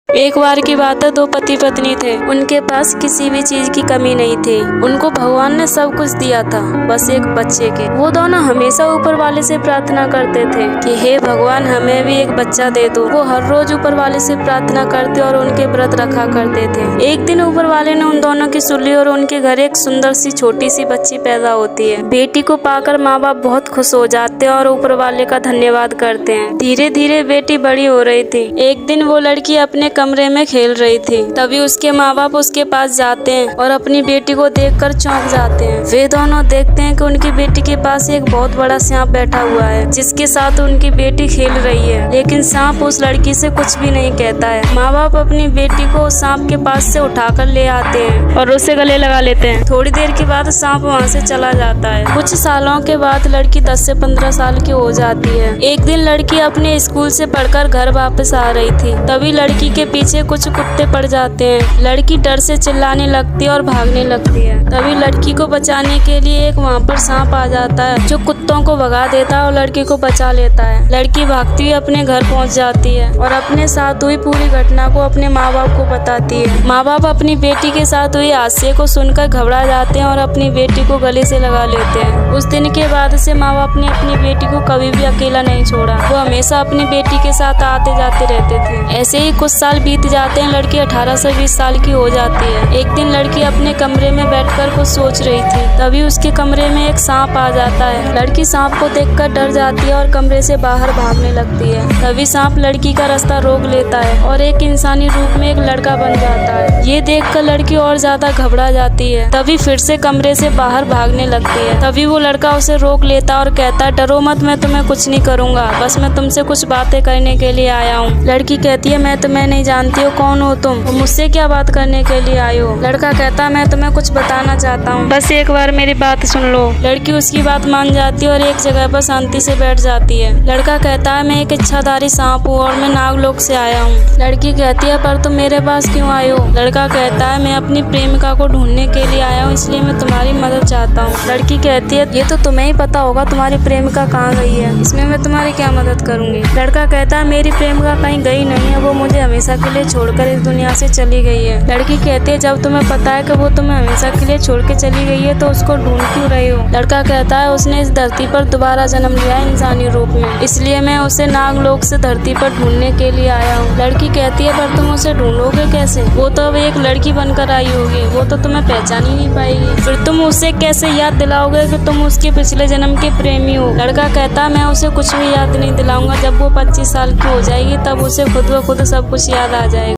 एक बार की बात है, दो पति पत्नी थे। उनके पास किसी भी चीज की कमी नहीं थी। उनको भगवान ने सब कुछ दिया था, बस एक बच्चे के। वो दोनों हमेशा ऊपर वाले से प्रार्थना करते थे कि हे भगवान, हमें भी एक बच्चा दे दो। वो हर रोज ऊपर वाले से प्रार्थना करते और उनके व्रत रखा करते थे। एक दिन ऊपर वाले ने उन दोनों की सुन ली और उनके घर एक सुंदर सी छोटी सी बच्ची पैदा होती है। बेटी को पाकर माँ बाप बहुत खुश हो जाते हैं और ऊपर वाले का धन्यवाद करते हैं। धीरे धीरे बेटी बड़ी हो रही थी। एक दिन वो लड़की अपने कमरे में खेल रही थी, तभी उसके माँ बाप उसके पास जाते हैं और अपनी बेटी को देखकर चौंक जाते हैं। वे दोनों देखते हैं कि उनकी बेटी के पास एक बहुत बड़ा सांप बैठा हुआ है, जिसके साथ उनकी बेटी खेल रही है। लेकिन सांप उस लड़की से कुछ भी नहीं कहता है। माँ बाप अपनी बेटी को उस सांप के पास से उठाकर ले आते हैं और उसे गले लगा लेते हैं। थोड़ी देर के बाद सांप वहाँ से चला जाता है। कुछ सालों के बाद लड़की 10 से 15 साल की हो जाती है। एक दिन लड़की अपने स्कूल से पढ़कर घर वापस आ रही थी, तभी लड़की के पीछे कुछ कुत्ते पड़ जाते हैं। लड़की डर से चिल्लाने लगती है और भागने लगती है। तभी लड़की को बचाने के लिए एक वहाँ पर सांप आ जाता है, जो कुत्तों को भगा देता है और लड़की को बचा लेता है। लड़की भागती हुई अपने घर पहुँच जाती है और अपने साथ हुई पूरी घटना को अपने माँ बाप को बताती है। माँ बाप अपनी बेटी के साथ हुई हादसे को सुनकर घबरा जाते हैं और अपनी बेटी को गले से लगा लेते हैं। उस दिन के बाद से माँ बाप ने अपनी बेटी को कभी भी अकेला नहीं छोड़ा। वो हमेशा अपनी बेटी के साथ आते जाते रहते थे। ऐसे ही कुछ साल बीत जाते हैं। लड़की 18 से 20 साल की हो जाती है। एक दिन लड़की अपने कमरे में बैठकर कुछ सोच रही थी, तभी उसके कमरे में एक सांप आ जाता है। लड़की सांप को देखकर डर जाती है और कमरे से बाहर भागने लगती है। तभी सांप लड़की का रास्ता रोक लेता है और एक इंसानी रूप में एक लड़का बन जाता है। ये देखकर लड़की और ज्यादा घबरा जाती है। तभी फिर से कमरे से बाहर भागने लगती है। तभी वो लड़का उसे रोक लेता और कहता है, डरो मत, मैं तुम्हें कुछ नहीं करूंगा, बस मैं तुमसे कुछ बातें करने के लिए आया हूँ। लड़की कहती है, मैं तुम्हें नहीं जानती हूँ, कौन हो तुम, मुझसे क्या बात करने के लिए आए हो। लड़का कहता है, मैं तुम्हें कुछ बताना चाहता हूँ, बस एक बार मेरी बात सुन लो। लड़की उसकी बात मान जाती है और एक जगह पर शांति से बैठ जाती है। लड़का कहता है, मैं एक इच्छाधारी सांप हूँ और मैं नागलोक से आया हूँ। लड़की कहती है, पर तुम मेरे पास क्यों आए हो। लड़का कहता है, मैं अपनी प्रेमिका को ढूंढने के लिए आया हूँ, इसलिए मैं तुम्हारी मदद चाहता हूँ। लड़की कहती है, ये तो तुम्हें ही पता होगा तुम्हारी प्रेमिका कहाँ गई है, इसमें मैं तुम्हारी क्या मदद करूंगी। लड़का कहता है, मेरी प्रेमिका कहीं गई नहीं है, वो मुझे हमेशा के लिए छोड़कर इस दुनिया से चली गई है। लड़की कहती है, जब तुम्हें पता है कि वो तुम्हें हमेशा के लिए छोड़ के चली गई है, तो उसको ढूंढ क्यों रही हो। लड़का कहता है, उसने इस धरती पर दोबारा जन्म लिया है इंसानी रूप में, इसलिए मैं उसे नागलोक से धरती पर ढूंढने के लिए आया हूँ। लड़की कहती है, पर तुम उसे ढूंढोगे कैसे, वो तो अब एक लड़की बनकर आई होगी, वो तो तुम्हें पहचान ही नहीं पाएगी, फिर तुम उसे कैसे याद दिलाओगे कि तुम उसके पिछले जन्म के प्रेमी हो। लड़का कहता है, मैं उसे कुछ भी याद नहीं दिलाऊंगा, जब वो 25 साल की हो जाएगी तब उसे खुद ब खुद सब कुछ याद आ जाएगा।